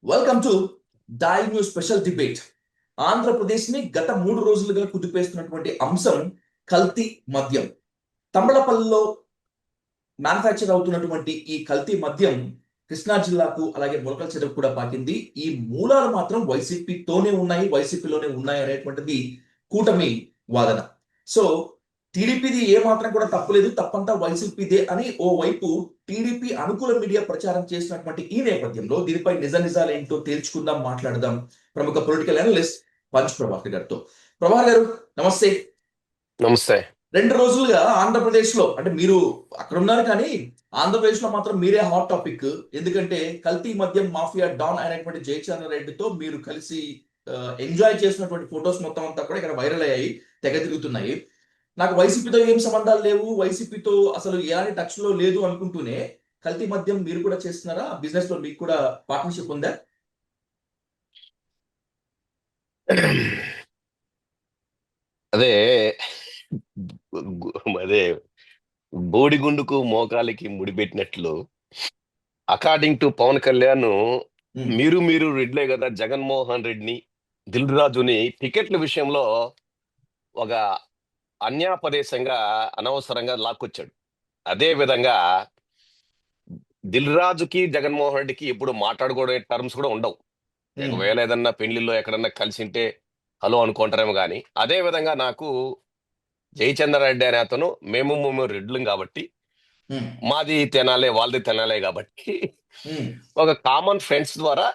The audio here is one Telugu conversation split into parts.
వెల్కమ్ టు డై న్యూస్ స్పెషల్ డిబేట్. ఆంధ్రప్రదేశ్ ని గత 3 రోజులుగా కుదిపేస్తున్నటువంటి అంశం కల్తీ మద్యం. తంబళపల్లిలో మ్యానుఫ్యాక్చర్ అవుతున్నటువంటి ఈ కల్తీ మద్యం కృష్ణా జిల్లాకు అలాగే ములకల చెరుకు కూడా పాకింది. ఈ మూలాలు మాత్రం వైసీపీతోనే ఉన్నాయి, వైసీపీలోనే ఉన్నాయి అనేటువంటిది కూటమి వాదన. సో టీడీపీది ఏ మాత్రం కూడా తప్పులేదు, తప్పంతా వైసీపీదే అని ఓ వైపు టీడీపీ అనుకూల మీడియా ప్రచారం చేసినటువంటి ఈ నేపథ్యంలో దీనిపై నిజ నిజాలు ఏంటో తేల్చుకుందాం, మాట్లాడదాం ప్రముఖ పొలిటికల్ అనలిస్ట్ పంచ్ ప్రభాకర్ గారితో. ప్రభాకర్ గారు, నమస్తే. నమస్తే. 2 రోజులుగా ఆంధ్రప్రదేశ్ లో, అంటే మీరు అక్కడ ఉన్నారు కానీ ఆంధ్రప్రదేశ్ లో మాత్రం మీరే హాట్ టాపిక్. ఎందుకంటే కల్తీ మద్యం మాఫియా డాన్ అయినటువంటి జయచంద్ర రెడ్డితో మీరు కలిసి ఎంజాయ్ చేసినటువంటి ఫొటోస్ మొత్తం అంతా కూడా ఇక్కడ వైరల్ అయ్యాయి, తెగ తిరుగుతున్నాయి. నాకు వైసీపీతో ఏం సంబంధాలు లేవు, వైసీపీతో అసలు ఎలాంటి టచ్ లో లేదు అనుకుంటూనే కల్తీ మద్యం మీరు కూడా చేస్తున్నారా? బిజినెస్ లో మీకు కూడా పార్ట్నర్షిప్ ఉందా? అదే అదే బోడిగుండుకు మోకాలికి ముడిపెట్టినట్లు అకార్డింగ్ టు పవన్ కళ్యాణ్ మీరు రెడ్లే కదా జగన్మోహన్ రెడ్డిని, దిల్ రాజుని టికెట్ల విషయంలో ఒక అన్యాపదేశంగా అనవసరంగా లాక్కొచ్చాడు. అదే విధంగా దిల్ రాజుకి జగన్మోహన్ రెడ్డికి ఎప్పుడు మాట్లాడుకోవడం టర్మ్స్ కూడా ఉండవు. ఒకవేళ ఏదన్నా పెళ్లిలో ఎక్కడన్నా కలిసింటే హలో అనుకుంటారేమో కానీ, అదే విధంగా నాకు జయచంద్ర రెడ్డి అనే అతను మేము రెడ్లం కాబట్టి మాది తెనాలే వాళ్ళది తెనాలే కాబట్టి ఒక కామన్ ఫ్రెండ్స్ ద్వారా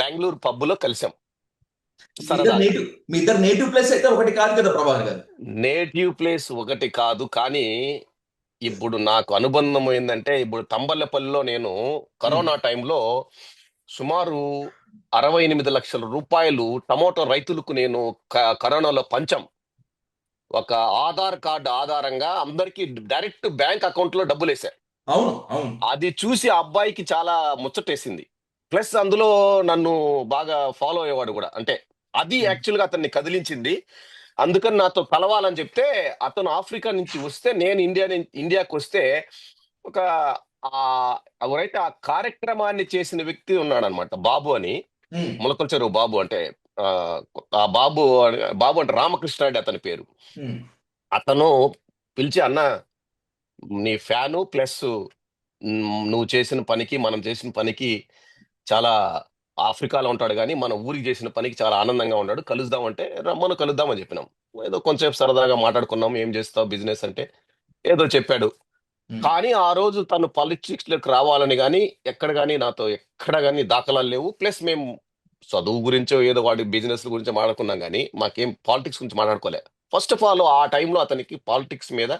బెంగళూరు పబ్బులో కలిసాం సరదాగా. మీ ఇద్దరు నేటివ్ ప్లేస్ అయితే ఒకటి కాదు కదా ప్రభాకర్ గారు? నేటివ్ ప్లేస్ ఒకటి కాదు, కానీ ఇప్పుడు నాకు అనుబంధం ఏంటంటే, ఇప్పుడు తంబల్లపల్లిలో నేను కరోనా టైంలో సుమారు 68 లక్షల రూపాయలు టమోటో రైతులకు నేను కరోనాలో పంచాం. ఒక ఆధార్ కార్డు ఆధారంగా అందరికి డైరెక్ట్ బ్యాంక్ అకౌంట్ లో డబ్బులు వేశారు. అవును, అవును. అది చూసి ఆ అబ్బాయికి చాలా ముచ్చటేసింది. ప్లస్ అందులో నన్ను బాగా ఫాలో అయ్యేవాడు కూడా. అంటే అది యాక్చువల్ గా అతన్ని కదిలించింది. అందుకని నాతో కలవాలని చెప్తే, అతను ఆఫ్రికా నుంచి వస్తే నేను ఇండియాకి వస్తే ఒక ఆ ఎవరైతే ఆ కార్యక్రమాన్ని చేసిన వ్యక్తి ఉన్నాడనమాట, బాబు అని. ములకల చెరువు బాబు అంటే ఆ ఆ బాబు అంటే రామకృష్ణారెడ్డి అతని పేరు. అతను పిలిచి, అన్న నీ ఫ్యాను ప్లస్ నువ్వు చేసిన పనికి మనం చేసిన పనికి చాలా, ఆఫ్రికాలో ఉంటాడు కానీ మన ఊరికి చేసిన పనికి చాలా ఆనందంగా ఉన్నాడు, కలుద్దాం అంటే రమ్మను కలుద్దామని చెప్పినాం. ఏదో కొంచెం సరదాగా మాట్లాడుకున్నాం, ఏం చేస్తావు బిజినెస్ అంటే ఏదో చెప్పాడు. కానీ ఆ రోజు తను పాలిటిక్స్ లోకి రావాలని కానీ నాతో ఎక్కడ కానీ దాఖలాలు లేవు. ప్లస్ మేము చదువు గురించో ఏదో వాడి బిజినెస్ గురించో మాట్లాడుకున్నాం కానీ మాకేం పాలిటిక్స్ గురించి మాట్లాడుకోలే. ఫస్ట్ ఆఫ్ ఆల్ ఆ టైంలో అతనికి పాలిటిక్స్ మీద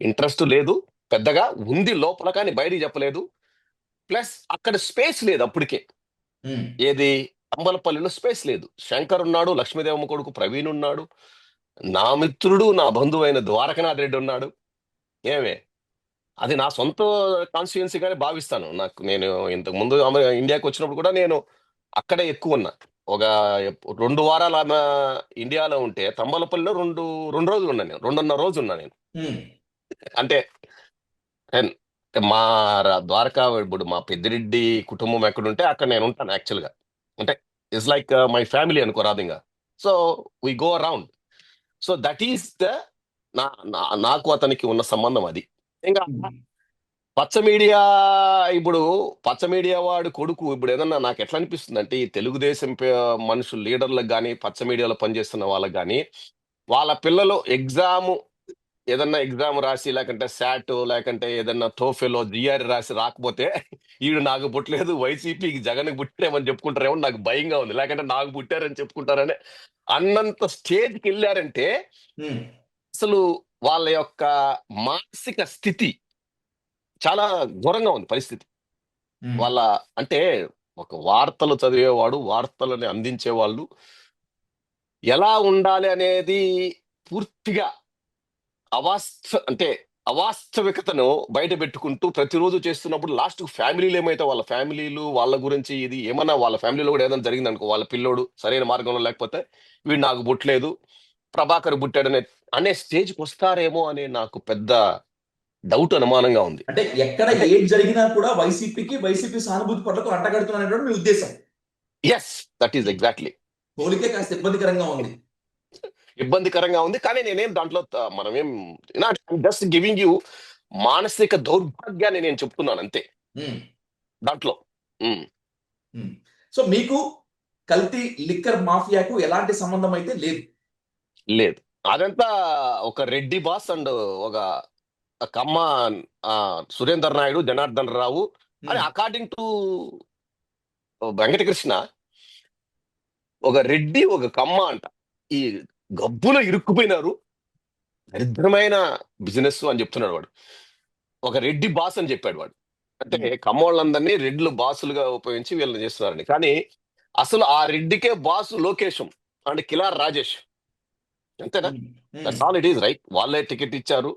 ఇంట్రెస్ట్ లేదు, పెద్దగా ఉంది లోపల కానీ బయటికి చెప్పలేదు. ప్లస్ అక్కడ స్పేస్ లేదు అప్పటికే. ఏది అంబలపల్లిలో స్పేస్ లేదు. శంకర్ ఉన్నాడు, లక్ష్మీదేవమ్మ కొడుకు ప్రవీణ్ ఉన్నాడు, నా మిత్రుడు నా బంధువు అయిన ద్వారకనాథ్ రెడ్డి ఉన్నాడు. ఏమే అది నా సొంత కాన్స్టిట్యుయెన్సీగానే భావిస్తాను. నేను ఇంతకు ముందు ఇండియాకి వచ్చినప్పుడు కూడా నేను అక్కడే ఎక్కువ ఉన్నా. ఒక 2 వారాలు ఆమె ఇండియాలో ఉంటే తంబలపల్లిలో రెండు రెండు రోజులు ఉన్నా నేను, 2.5 రోజు ఉన్నా నేను. అంటే And మా ద్వారకా ఇప్పుడు మా పెద్దిరెడ్డి కుటుంబం ఎక్కడుంటే అక్కడ నేను ఉంటాను యాక్చువల్గా. అంటే ఇట్స్ లైక్ మై ఫ్యామిలీ అనుకో రాదింగా. So we go around. So that is the నాకు అతనికి ఉన్న సంబంధం అది. ఇంకా పచ్చ మీడియా, ఇప్పుడు పచ్చ మీడియా వాడు కొడుకు ఇప్పుడు ఏదన్నా నాకు ఎట్లా అనిపిస్తుంది అంటే, ఈ తెలుగుదేశం మనుషులు లీడర్లకు కానీ పచ్చ మీడియాలో పనిచేస్తున్న వాళ్ళకి కానీ వాళ్ళ పిల్లలు ఏదన్నా ఎగ్జామ్ రాసి లేకంటే శాట్ లేకంటే ఏదన్నా టోఫెలో జిఆర్ రాసి రాకపోతే ఈడు నాకు పుట్టలేదు వైసీపీకి జగన్కి పుట్టామని చెప్పుకుంటారేమో నాకు భయంగా ఉంది. లేకంటే నాకు పుట్టారని చెప్పుకుంటారని అన్నంత స్టేజ్కి వెళ్ళారంటే అసలు వాళ్ళ యొక్క మానసిక స్థితి చాలా ఘోరంగా ఉంది పరిస్థితి. వాళ్ళ అంటే ఒక వార్తలు చదివేవాడు, వార్తలని అందించేవాళ్ళు ఎలా ఉండాలి అనేది పూర్తిగా అవాస్తవికతను బయట పెట్టుకుంటూ ప్రతిరోజు చేస్తున్నప్పుడు లాస్ట్ ఫ్యామిలీలు ఏమైతే వాళ్ళ ఫ్యామిలీలు వాళ్ళ గురించి ఇది ఏమన్నా వాళ్ళ ఫ్యామిలీలో కూడా ఏదైనా జరిగింది అనుకో, వాళ్ళ పిల్లోడు సరైన మార్గంలో లేకపోతే వీడు నాకు పుట్టలేదు ప్రభాకర్ పుట్టాడనే స్టేజ్కి వస్తారేమో అనే నాకు పెద్ద డౌట్ అనుమానంగా ఉంది. అంటే ఎక్కడ అంటే ఏది జరిగినా కూడా వైసీపీ సానుభూతి పట్లకు అంటగడుతున్నటువంటి మీ ఉద్దేశం. Yes, that is exactly. పోలికే కాస్త ఇబ్బందికరంగా ఉంది. ఇబ్బందికరంగా ఉంది. కానీ నేనేం దాంట్లో మనమేం జస్ట్ గివింగ్ యూ మానసిక దౌర్భాగ్యాన్ని నేను చెప్తున్నాను అంతే ఉమ్, దాంట్లో. ఉమ్. ఉమ్. సో మీకు కల్తీ లిక్కర్ మాఫియాకు ఎలాంటి సంబంధం అయితే లేదు. లేదు. అదంతా ఒక రెడ్డి బాస్ అండ్ ఒక కమ్మ సురేందర్ నాయుడు, జనార్దన్ రావు అని ఉమ్, అకార్డింగ్ టు వెంకటకృష్ణ ఒక రెడ్డి ఒక కమ్మ అంట. ఈ గబ్బులో ఇరుక్కుపోయినారు. దరిద్రమైన బిజినెస్ అని చెప్తున్నాడు వాడు. ఒక రెడ్డి బాస్ అని చెప్పాడు వాడు. అంటే ఉమ్, కమ్మోళ్ళందరినీ రెడ్లు బాసులుగా ఉపయోగించి వీళ్ళని చేస్తున్నారని. కానీ అసలు ఆ రెడ్డికే బాసు లోకేశం అండ్ కిలార్ రాజేష్. అంతేనా? Um, um, that's all it is, right? వాళ్ళే టికెట్ ఇచ్చారు.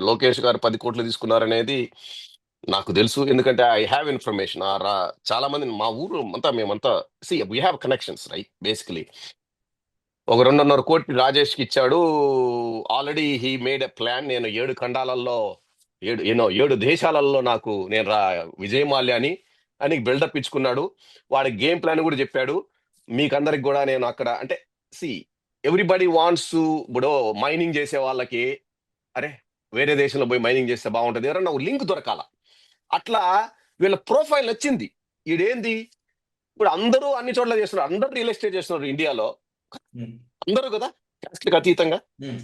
లోకేష్ గారు 10 కోట్లు తీసుకున్నారనేది నాకు తెలుసు. ఎందుకంటే ఐ హ్యావ్ ఇన్ఫర్మేషన్. చాలా మంది మా ఊరు అంతా మేమంతా we have connections, right? Basically ఒక 2.5 కోట్లు రాజేష్కి ఇచ్చాడు. Already he made a plan. నేను 7 ఖండాలలో 7 దేశాలలో నేను విజయమాల్య అని బిల్డప్ ఇచ్చుకున్నాడు. వాడి గేమ్ ప్లాన్ కూడా చెప్పాడు. మీకందరికి కూడా నేను అక్కడ అంటే సి ఎవ్రీబడి వాంట్స్. ఇప్పుడు మైనింగ్ చేసే వాళ్ళకి అరే వేరే దేశంలో పోయి మైనింగ్ చేస్తే బాగుంటుంది, ఎవరన్నా ఒక లింక్ దొరకాల. అట్లా వీళ్ళ ప్రొఫైల్ నచ్చింది. ఈడేంది ఇప్పుడు అందరూ అన్ని చోట్ల చేస్తున్నారు, అందరూ రియల్ ఎస్టేట్ చేస్తున్నారు ఇండియాలో, ఉమ్, అందరూ కదా క్యాస్ట్కి అతీతంగా. ఉమ్,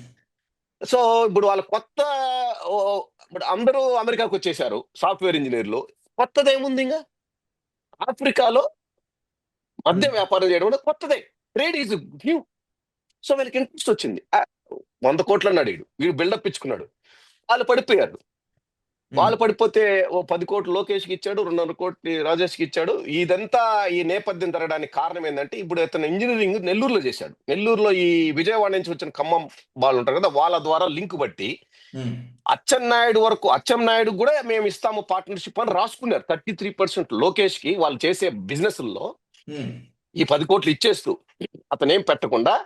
సో ఇప్పుడు వాళ్ళ కొత్త ఇప్పుడు అందరూ అమెరికాకు వచ్చేసారు సాఫ్ట్వేర్ ఇంజనీర్లు. కొత్తదేముంది ఇంకా ఆఫ్రికాలో మద్య ఉమ్, వ్యాపారం చేయడం కూడా కొత్తదే. Trade is new. సో వీళ్ళకి ఇంట్రెస్ట్ వచ్చింది. 100 కోట్లు అన్నాడు వీడు బిల్డప్ ఇచ్చుకున్నాడు. వాళ్ళు పడిపోయారు. ఉమ్, వాళ్ళు పడిపోతే ఓ 10 కోట్లు లోకేష్కి ఇచ్చాడు, 2.5 కోట్లు రాజేష్కి ఇచ్చాడు. ఇదంతా ఈ నేపథ్యం జరగడానికి కారణం ఏంటంటే ఇప్పుడు ఇతను ఇంజనీరింగ్ నెల్లూరులో చేశాడు. నెల్లూరులో ఈ విజయవాడ నుంచి వచ్చిన ఖమ్మం వాళ్ళు ఉంటారు కదా, వాళ్ళ ద్వారా లింక్ బట్టి ఉమ్, అచ్చెన్నాయుడు కూడా మేము ఇస్తాము పార్ట్నర్షిప్ అని రాసుకున్నారు. 33% లోకేష్ కి వాళ్ళు చేసే బిజినెస్ లో ఉమ్. ఈ 10 కోట్లు ఇచ్చేస్తూ అతను ఏం పెట్టకుండా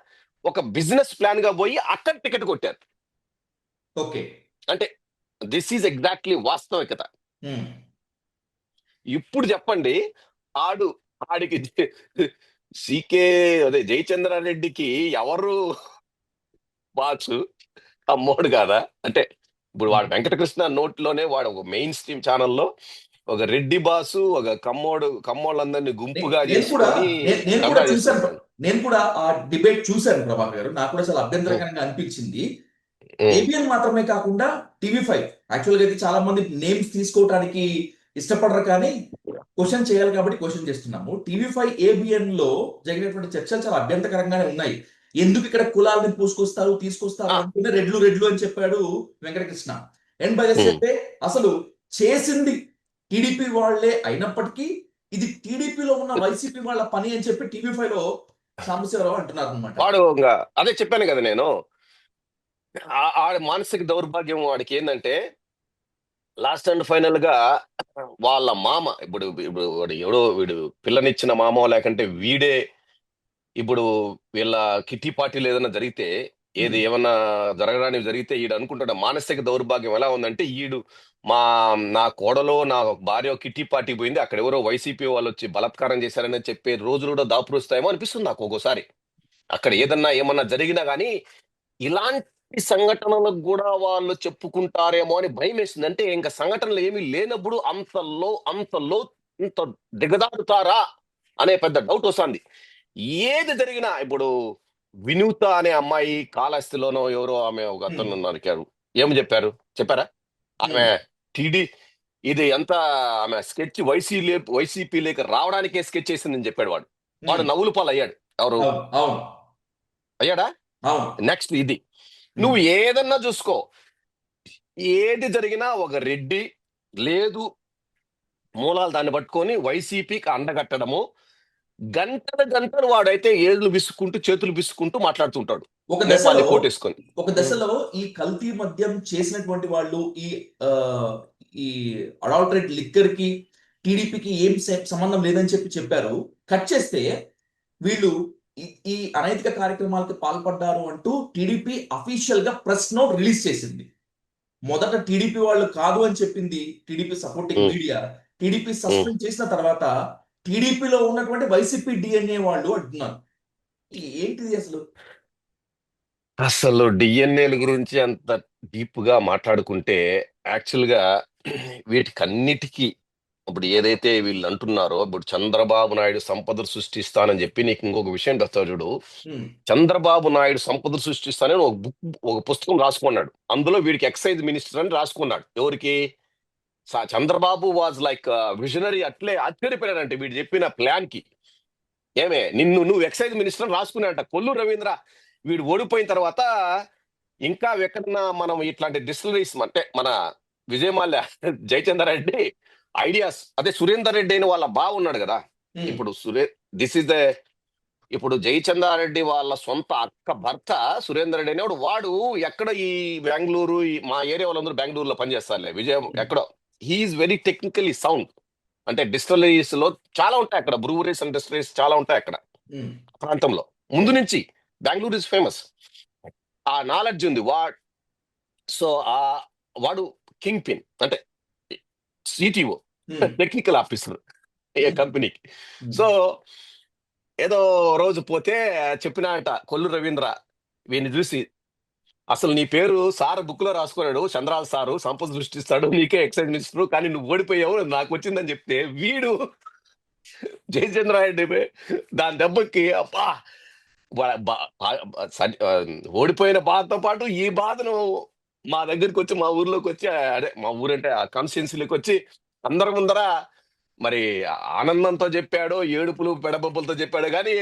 ఒక బిజినెస్ ప్లాన్ గా పోయి అక్కడ టికెట్ కొట్టారు. ఓకే. అంటే దిస్ ఈజ్ ఎగ్జాక్ట్లీ వాస్తవికత. ఉమ్, ఇప్పుడు చెప్పండి, ఆడికి సీకే అదే జయచంద్రారెడ్డికి ఎవరు బాసు? అమ్మోడు కాదా? అంటే ఇప్పుడు వాడు ఉమ్. వెంకటకృష్ణ నోట్లోనే వాడు ఒక మెయిన్ స్ట్రీమ్ ఛానల్లో ఒక రెడ్డి బాసు ఒక కమ్మోళ్ళందరినీ గుంపుగా నేను కూడా చేసుకొని నేను కూడా దందా చూశాను. చేస్తున్నాడు. నేను కూడా ఆ డిబేట్ చూశాను ప్రభాకర్ గారు. నాకు కూడా చాలా ఉం, అభ్యంతరకరంగా అనిపించింది. ఉం, ఏబిఎన్ మాత్రమే కాకుండా టీవీ 5 యాక్చువల్గా అయితే చాలా మంది నేమ్స్ తీసుకోవడానికి ఇష్టపడరు, కానీ క్వశ్చన్ చేయాలి కాబట్టి క్వశ్చన్ చేస్తున్నాము. టీవీ 5 ఏబిఎన్ లో జరిగినటువంటి చర్చలు చాలా అభ్యంతరకరంగానే ఉన్నాయి. ఎందుకు ఇక్కడ కులాలను తీసుకొస్తారు ఆ, అంటేనే రెడ్లు రెడ్లు అని చెప్పాడు Venkatakrishna. And by the um. Same అసలు చేసింది టీడీపీ వాళ్లే అయినప్పటికీ ఇది టీడీపీలో ఉన్న వైసీపీ వాళ్ళ పని అని చెప్పి టీవీ 5 లో సాంబశివరావు అంటున్నారు అనమాట. వాడు ఇంకా అదే చెప్పాను కదా నేను. ఆడి మానసిక దౌర్భాగ్యం వాడికి ఏంటంటే లాస్ట్ అండ్ ఫైనల్ గా వాళ్ళ మామ ఇప్పుడు ఇప్పుడు వాడు ఎవడో వీడు పిల్లనిచ్చిన మామ లేకంటే వీడే ఇప్పుడు వీళ్ళ కిట్టి పార్టీలు ఏదైనా జరిగితే ఏమన్నా జరగడానికి జరిగితే ఈడు అనుకుంటాడు మానసిక దౌర్భాగ్యం ఎలా ఉందంటే మా నా కోడలో నా భార్య కిట్టి పార్టీ పోయింది, అక్కడ ఎవరో వైసీపీ వాళ్ళు వచ్చి బలాత్కారం చేశారని చెప్పే రోజులు కూడా దాపురుస్తాయేమో అనిపిస్తుంది నాకు ఒక్కోసారి. అక్కడ ఏమన్నా జరిగినా కానీ ఇలాంటి సంఘటనలకు కూడా వాళ్ళు చెప్పుకుంటారేమో అని భయం వేస్తుంది. అంటే ఇంకా సంఘటనలు ఏమీ లేనప్పుడు ఇంత దిగదారుతారా అనే పెద్ద డౌట్ వస్తుంది. ఏది జరిగినా ఇప్పుడు వినూత అనే అమ్మాయి కాళహస్తిలోనో ఎవరో ఆమె ఒక అతను నరికారు. ఏమి చెప్పారా? ఆమె టీడీ ఇది అంతా ఆమె స్కెచ్ వైసీపీ లేక రావడానికే స్కెచ్ చేసిందని చెప్పాడు వాడు నవ్వులు పాలు అయ్యాడు. ఎవరు అవును, అవును, అయ్యాడా? అవును. నెక్స్ట్ ఇది నువ్వు ఏదన్నా చూసుకో, ఏది జరిగినా ఒక రెడ్డి లేదు మూలాలు దాన్ని పట్టుకొని వైసీపీకి అండగట్టడము. గంటలు వాడైతే ఏళ్ళు విసుక్కుంటూ చేతులు విసుక్కుంటూ మాట్లాడుతుంటాడు ఒక నేపాలి దశలో కోటేసుకొని. ఒక దశలో ఈ కల్తీ మద్యం చేసినటువంటి వాళ్ళు ఈ అడాల్టరేట్ లిక్కర్ కి టీడీపీకి ఏం సంబంధం లేదని చెప్పారు. కట్ చేస్తే వీళ్ళు ఈ అనైతిక కార్యక్రమాలకు పాల్పడ్డారు అంటూ టీడీపీ అఫీషియల్ గా ప్రెస్ నోట్ రిలీజ్ చేసింది. మొదట టీడీపీ వాళ్ళు కాదు అని చెప్పింది టీడీపీ సపోర్టింగ్ ఉమ్, మీడియా. టీడీపీ ఉమ్. సస్పెండ్ చేసిన తర్వాత టీడీపీలో ఉన్నటువంటి వైసీపీ డిఎన్ఏ వాళ్ళు అంటున్నారు. ఏంటిది అసలు? అసలు డిఎన్ఏల గురించి అంత డీప్ గా మాట్లాడుకుంటే యాక్చువల్ గా వీటికన్నిటికీ ఇప్పుడు ఏదైతే వీళ్ళు అంటున్నారో ఇప్పుడు చంద్రబాబు నాయుడు సంపదలు సృష్టిస్తానని చెప్పి నీకు ఇంకొక విషయం చెప్తాను చూడు. ఉమ్, చంద్రబాబు నాయుడు సంపదలు సృష్టిస్తానని ఒక పుస్తకం రాసుకున్నాడు. అందులో వీడికి ఎక్సైజ్ మినిస్టర్ అని రాసుకున్నాడు. ఎవరికి? Chandrababu was like visionary. అట్లే ఆశ్చర్యపోయాడంటే వీడు చెప్పిన ప్లాన్ కి. ఏమే నువ్వు ఎక్సైజ్ మినిస్టర్ రాసుకున్నాడంట. కొల్లు రవీంద్ర వీడు ఓడిపోయిన తర్వాత ఇంకా ఎక్కడన్నా మనం ఇట్లాంటి డిస్టిలరీస్ అంటే మన విజయమాల్య జయచంద్ర రెడ్డి ఐడియాస్ అదే సురేందర్ రెడ్డి అని వాళ్ళ బావ ఉన్నాడు కదా. ఉమ్, ఇప్పుడు దిస్ ఇస్ ద ఇప్పుడు జయచంద్రారెడ్డి వాళ్ళ సొంత అక్క భర్త సురేందర్ రెడ్డి అనేవాడు. వాడు ఎక్కడ ఈ బెంగళూరు మా ఏరియా వాళ్ళందరూ బెంగళూరులో పనిచేస్తారులే. విజయం ఎక్కడో హీఈస్ వెరీ టెక్నికలీ సౌండ్. అంటే డిస్టిలరీస్ లో చాలా ఉంటాయి అక్కడ. బ్రూవరీస్ అండ్ డిస్టిలరీస్ చాలా ఉంటాయి అక్కడ ఉమ్, ప్రాంతంలో. ముందు నుంచి బెంగళూరు ఇస్ ఫేమస్. ఆ నాలెడ్జ్ ఉంది సో ఆ వాడు కింగ్ పిన్ అంటే సిటిఓ, ఉమ్, టెక్నికల్ ఆఫీసర్ ఏ ఉమ్, కంపెనీకి. ఉమ్, సో ఏదో రోజు పోతే చెప్పినాట కొల్లు రవీంద్ర వీడిని చూసి, అసలు నీ పేరు సార్ బుక్ లో రాసుకున్నాడు, చంద్రాల సారు సంపద సృష్టిస్తాడు, నీకే ఎక్సైజ్ మినిస్టర్, కానీ నువ్వు ఓడిపోయావు నాకు వచ్చిందని చెప్తే వీడు జయచంద్రారెడ్డి దాని దెబ్బకి అబ్బా ఓడిపోయిన బాధతో పాటు ఈ బాధను మా దగ్గరికి వచ్చి మా ఊర్లోకి వచ్చి అదే మా ఊరంటే ఆ కాన్స్టిట్యున్సీలోకి వచ్చి అందరి ముందర మరి ఆనందంతో చెప్పాడో ఏడుపులు పెడబొబ్బలతో చెప్పాడో కానీ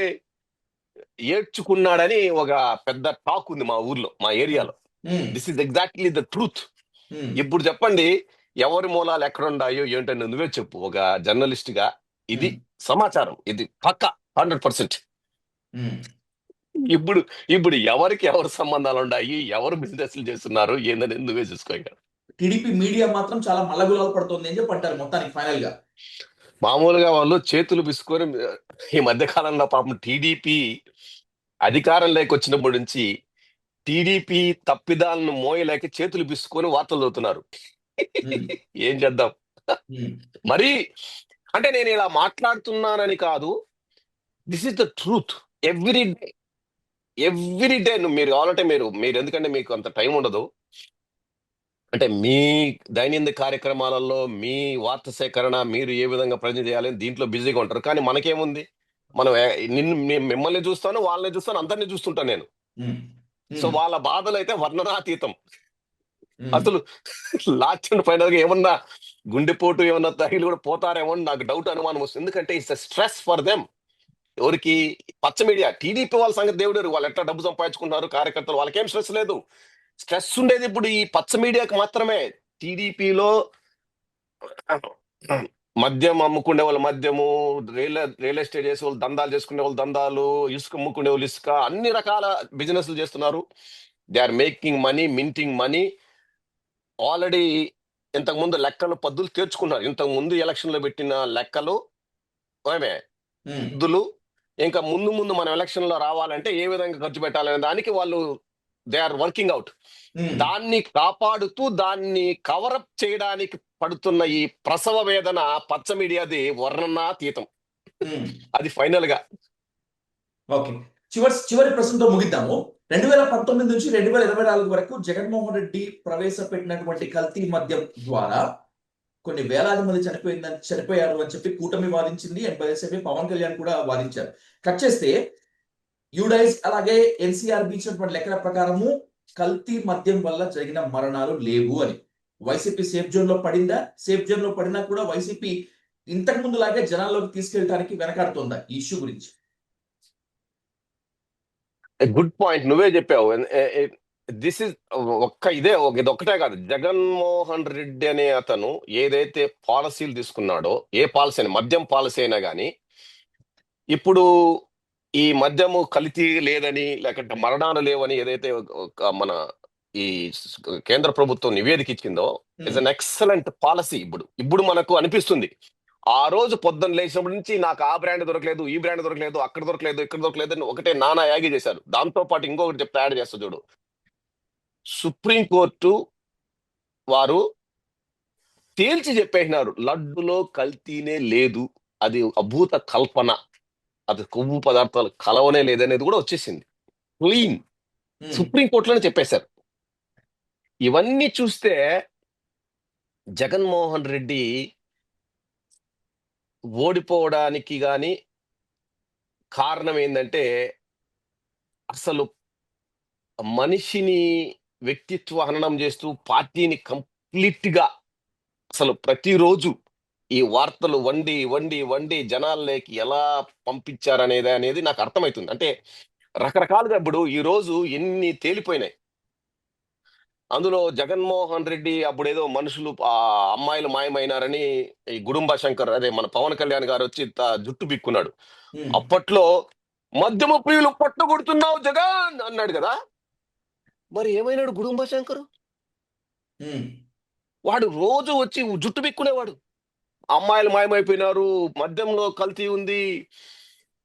ఏడ్చుకున్నాడని ఒక పెద్ద టాక్ ఉంది మా ఊర్లో, మా ఏరియాలో. Um, this is exactly the truth. Um, ఇప్పుడు చెప్పండి, ఎవరి మూలాలు ఎక్కడున్నాయో ఏంటని నువ్వే చెప్పు ఒక జర్నలిస్ట్ గా. ఇది ఉమ్, సమాచారం, ఇది పక్క 100%. ఉమ్. ఇప్పుడు ఇప్పుడు ఎవరికి ఎవరు సంబంధాలు ఉన్నాయి, ఎవరు బిజినెస్లు చేస్తున్నారు ఏందని నువ్వే చూసుకోగల. టీడీపీ మీడియా మాత్రం చాలా మల్లగులాలు పడుతుంది అని చెప్పి అంటారు మొత్తానికి ఫైనల్ గా. మామూలుగా వాళ్ళు చేతులు బిసుకొని ఈ మధ్య కాలంలో పాపం టీడీపీ అధికారంలోకి వచ్చినప్పటి నుంచి టీడీపీ తప్పిదాలను మోయలేక చేతులు బిసుకొని వార్తలు చదువుతున్నారు. ఉమ్, ఏం చేద్దాం ఉమ్, మరి. అంటే నేను ఇలా మాట్లాడుతున్నానని కాదు, this is the truth. Every day every day మీరు కావాలంటే మీరు ఎందుకంటే మీకు అంత టైం ఉండదు. అంటే మీ దైనందిన కార్యక్రమాలలో మీ వార్త సేకరణ మీరు ఏ విధంగా ప్రజెంట్ చేయాలని దీంట్లో బిజీగా ఉంటారు. కానీ మనకేముంది, మనం మిమ్మల్ని చూస్తాను, వాళ్ళని చూస్తాను, అందరినీ చూస్తుంటాను నేను. ఉమ్, సో ఉమ్, వాళ్ళ బాధలు అయితే వర్ణనాతీతం. ఉమ్, అసలు లాస్ట్ అండ్ ఫైనల్ గా ఏమన్నా గుండెపోటు ఏమన్నా తగిలి కూడా పోతారేమో అని నాకు డౌట్, అనుమానం వస్తుంది. ఎందుకంటే ఇట్స్ స్ట్రెస్ ఫర్ దెమ్. ఎవరికి? పచ్చ మీడియా. టీడీపీ వాళ్ళ సంగతి దేవుడు, వాళ్ళు ఎట్లా డబ్బు సంపాదించుకుంటున్నారు కార్యకర్తలు, వాళ్ళకేం స్ట్రెస్ లేదు. స్ట్రెస్ ఉండేది ఇప్పుడు ఈ పచ్చ మీడియాకి మాత్రమే. టీడీపీలో మద్యం అమ్ముకునే వాళ్ళు మద్యము, రియల్ ఎస్టేట్ చేసే వాళ్ళు దందాలు చేసుకునే వాళ్ళు దందాలు, ఇసుక అమ్ముకునే వాళ్ళు ఇసుక, అన్ని రకాల బిజినెస్లు చేస్తున్నారు. They are making money, minting money. Already ఇంతకు ముందు లెక్కలు పద్దులు తీర్చుకున్నారు. ఇంతకు ముందు ఎలక్షన్ లో పెట్టిన లెక్కలు ఏమే ఉమ్, పద్దులు, ఇంకా ముందు ముందు మనం ఎలక్షన్ లో రావాలంటే ఏ విధంగా ఖర్చు పెట్టాలనే దానికి వాళ్ళు దే ఆర్ వర్కింగ్ అవుట్. ఉమ్, దాన్ని కాపాడుతూ దాన్ని కవరప్ చేయడానికి పడుతున్న ఈ ప్రసవ వేదన పచ్చ మీడియాది వర్ణనాతీతం. ఉమ్. అది ఫైనల్ గా. ఓకే. చివరి ప్రశ్నతో ముగిద్దాము. 2019 నుంచి 2024 వరకు జగన్మోహన్ రెడ్డి ప్రవేశపెట్టినటువంటి కల్తీ మద్యం ద్వారా కొన్ని వేలాది మంది చనిపోయారు అని చెప్పి కూటమి వాదించింది. అండ్ బైఎస్ఎఫ్ పవన్ కళ్యాణ్ కూడా వాదించారు. కట్ చేస్తే యూడైస్ అలాగే ఎన్సీఆర్ ఇచ్చినటువంటి లెక్కల ప్రకారము కల్తీ మద్యం వల్ల జరిగిన మరణాలు లేవు అని. వైసీపీ సేఫ్ జోన్ లో పడిందా? సేఫ్ జోన్ లో పడినా కూడా వైసీపీ ఇంతకు ముందు లాగే జనాల్లోకి తీసుకెళ్ళడానికి వెనకాడుతుందా ఈ ఇష్యూ గురించి? గుడ్ పాయింట్, నువ్వే చెప్పావు. దిస్ ఇస్ ఇది ఒక్కటే కాదు. జగన్మోహన్ రెడ్డి అనే అతను ఏదైతే పాలసీలు తీసుకున్నాడో, ఏ పాలసీ అయినా, మద్యం పాలసీ అయినా కానీ, ఇప్పుడు ఈ మద్యము కల్తీ లేదని లేకుంటే మరణాలు లేవని ఏదైతే మన ఈ కేంద్ర ప్రభుత్వం నివేదిక ఇచ్చిందో, ఇట్స్ అన్ ఎక్సలెంట్ పాలసీ. ఇప్పుడు మనకు అనిపిస్తుంది, ఆ రోజు పొద్దున్న లేచినప్పటి నుంచి నాకు ఆ బ్రాండ్ దొరకలేదు, ఈ బ్రాండ్ దొరకలేదు, అక్కడ దొరకలేదు, ఇక్కడ దొరకలేదు అని ఒకటే నానా యాగి చేశారు. దాంతో పాటు ఇంకొకటి చెప్తే యాడ్ చేస్తా చూడు. సుప్రీంకోర్టు వారు తేల్చి చెప్పేసినారు, లడ్డులో కల్తీనే లేదు, అది అభూత కల్పన, అది కొవ్వు పదార్థాలు కలవనే లేదనేది కూడా వచ్చేసింది క్లీన్. ఉమ్, సుప్రీంకోర్టులోనే చెప్పేశారు. ఇవన్నీ చూస్తే జగన్మోహన్ రెడ్డి ఓడిపోవడానికి గాని కారణం ఏంటంటే, అసలు మనిషిని వ్యక్తిత్వ హననం చేస్తూ పార్టీని కంప్లీట్ గా అసలు ప్రతిరోజు ఈ వార్తలు వండి వండి వండి జనాల్లోకి ఎలా పంపించారనేది నాకు అర్థమవుతుంది. అంటే రకరకాలుగా ఇప్పుడు ఈ రోజు ఎన్ని తేలిపోయినాయి. అందులో జగన్మోహన్ రెడ్డి అప్పుడేదో మనుషులు అమ్మాయిలు మాయమైనారని ఈ గుడుంబ శంకర్, అదే మన పవన్ కళ్యాణ్ గారు వచ్చి జుట్టు బిక్కున్నాడు. ఉమ్, అప్పట్లో మద్యమ ప్రియులు పట్టగొడుతున్నావు జగన్ అన్నాడు కదా. మరి ఏమైనాడు గుడుంబ శంకర్? ఉమ్, వాడు రోజు వచ్చి జుట్టు బిక్కునేవాడు. అమ్మాయిలు మాయమైపోయినారు, మద్యంలో కల్తీ ఉంది,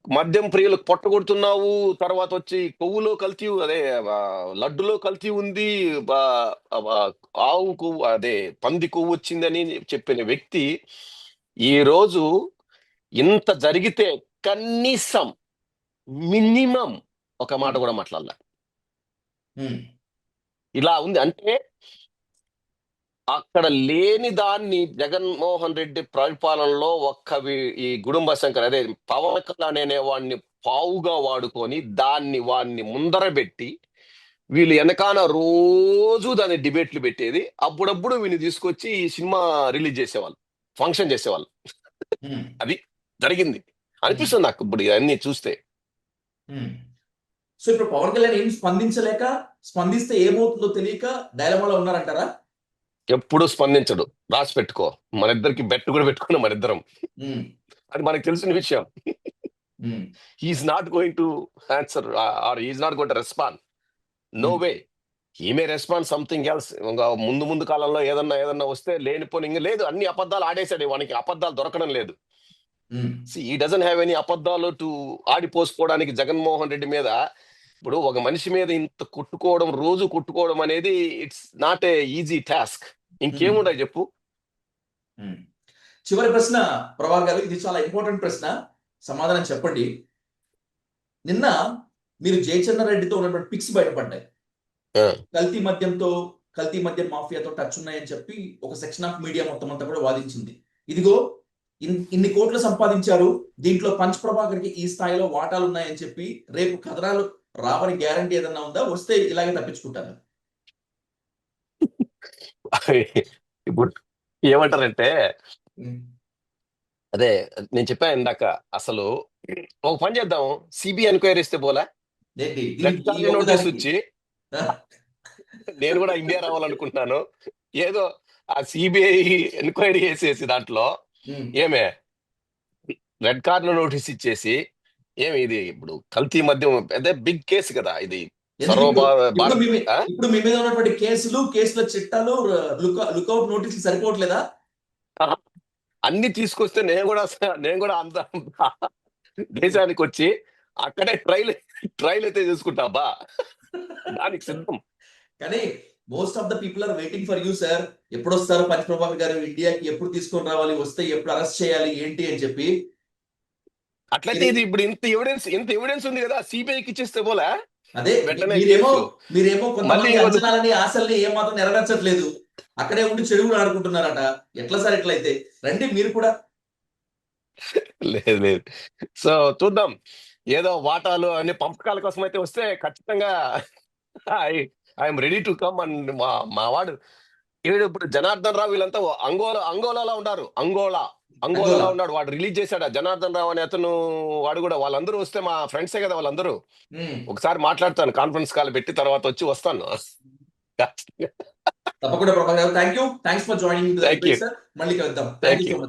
మద్యం ప్రియులకు పొట్టగొడుతున్నావు, తర్వాత వచ్చి కొవ్వులో కల్తీ, అదే ఆ, లడ్డులో కల్తీ ఉంది, ఆవు కొవ్వు, అదే పంది కొవ్వు వచ్చిందని చెప్పిన వ్యక్తి ఈ రోజు ఇంత జరిగితే కనీసం మినిమం ఒక మాట కూడా మాట్లాడలే. ఉమ్, ఇలా ఉంది అంటే అక్కడ లేని దాన్ని జగన్మోహన్ రెడ్డి పరిపాలనలో ఈ గుడుంబ శంకర్, అదే పవన్ కళ్యాణ్ అనే వాడిని పావుగా వాడుకొని వాడిని ముందర పెట్టి వీళ్ళు వెనకాల రోజు దాన్ని డిబేట్లు పెట్టేది. అప్పుడప్పుడు వీళ్ళు తీసుకొచ్చి ఈ సినిమా రిలీజ్ చేసేవాళ్ళు, ఫంక్షన్ చేసేవాళ్ళు. ఉమ్, అది జరిగింది అనిపిస్తుంది నాకు ఇప్పుడు ఇవన్నీ చూస్తే. ఉమ్. సో ఇప్పుడు పవన్ కళ్యాణ్ ఏం స్పందించలేక, స్పందిస్తే ఏమవుతుందో తెలియక డైలమాలో ఉన్నారంటారా? ఎప్పుడు స్పందించడు, రాసి పెట్టుకో. మన ఇద్దరికి బెట్ కూడా పెట్టుకున్నాం మన ఇద్దరం, ఉమ్, అది మనకు తెలిసిన విషయం. Um, he's not going to answer or he's not going to respond. No um, way. He may respond something else. ఇంకా ముందు ముందు కాలంలో ఏదన్నా వస్తే లేనిపోని ఇంక లేదు, అన్ని అబద్ధాలు ఆడేశాడు, వానికి అబద్ధాలు దొరకడం లేదు. Um, he doesn't have any అబద్ధాలు టు ఆడిపోసుకోవడానికి జగన్మోహన్ రెడ్డి మీద. ఇప్పుడు ఒక మనిషి మీద ఇంత రోజు కొట్టుకోవడం అనేది it's not a easy task. ఇంకేముంటాయి చెప్పు. ఉమ్. చివరి ప్రశ్న ప్రభాకర్ గారు, ఇది చాలా ఇంపార్టెంట్ ప్రశ్న, సమాధానం చెప్పండి. నిన్న మీరు జయచంద్ర రెడ్డితో ఉన్నటువంటి పిక్స్ బయటపడ్డాయి. ఆ, కల్తీ మద్యం మాఫియాతో టచ్ ఉన్నాయని చెప్పి ఒక సెక్షన్ ఆఫ్ మీడియా మొత్తం అంతా కూడా వాదించింది. ఇదిగో ఇన్ని కోట్లు సంపాదించారు, దీంట్లో పంచ్ ప్రభాకర్ కి ఈ స్థాయిలో వాటాలు ఉన్నాయని చెప్పి రేపు కథనాలు రావని గ్యారంటీ ఏదన్నా ఉందా? వస్తే ఇలాగే తప్పించుకుంటారా? ఇప్పుడు ఏమంటారంటే, ఉమ్. అదే నేను చెప్పాను ఇందాక, అసలు ఒక పని చేద్దాం, సిబిఐ ఎంక్వైరీ ఇస్తే పోలే. ఏంటి రెడ్ ఈ కార్నర్ నోటీస్ ఒక్కదానికి? వచ్చి నేను కూడా ఇండియా రావాలనుకుంటున్నాను. ఏదో ఆ సిబిఐ ఎంక్వైరీ చేసేసి దాంట్లో ఉమ్. ఏమే రెడ్ కార్నర్ నోటీస్ ఇచ్చేసి, ఏమి ఇది ఇప్పుడు కల్తీ మద్యం అదే బిగ్ కేసు కదా ఇది. ఎందుకు ఇప్పుడు ఇప్పుడు భారత్ మీ మీ- ఇప్పుడు మీ మీద ఉన్నటువంటి కేసుల చిట్టాలు, లుకౌట్ నోటీసులు సరిపోవట్లేదా? అన్ని తీసుకొస్తే నేను కూడా అంత దేశానికి వచ్చి అక్కడే ట్రైల్ అయితే చేసుకుంటా బా, దానికి సిద్ధం. కానీ most of the people are waiting for you sir. ఎప్పుడు వస్తారు పంచ్ ప్రభాకర్ గారు ఇండియాకి, ఎప్పుడు తీసుకొని రావాలి, వస్తే ఎప్పుడు అరెస్ట్ చేయాలి ఏంటి అని చెప్పి. అట్లయితే ఇది ఇప్పుడు ఇంత ఎవిడెన్స్ ఉంది కదా, సిబిఐకి ఇచ్చేస్తే పోలే. అదే వెంటనే మీరేమో కేసు. మీరేమో కొంతమంది మళ్ళీ అంచనాలని, ఆశల్ని ఏమాత్రం నెరవేర్చట్లేదు. అక్కడే ఉండి చెడు కూడా ఆడుకుంటున్నారట. ఎట్లా సార్ ఎట్లయితే? రండి మీరు కూడా. లేదు. సో చూద్దాం, ఏదో వాటాలు అన్ని పంపకాల కోసం అయితే వస్తే ఖచ్చితంగా I'm ready to come. And మా వాడు ఇప్పుడు జనార్దన్ రావు వీళ్ళంతా అంగోలాలో ఉన్నారు. అంగోలాలో ఉన్నాడు, వాడు రిలీజ్ చేశాడు జనార్దన్ రావు అనే అతను. వాడు కూడా, వాళ్ళందరూ వస్తే మా ఫ్రెండ్సే కదా వాళ్ళందరూ. ఒకసారి మాట్లాడతాను, కాన్ఫరెన్స్ కాల్ పెట్టి తర్వాత వచ్చి వస్తాను. తప్పకుండా ప్రభాకర్ గారు, thank you, thanks for joining. మళ్ళీ కలుద్దాం. Thank you so much.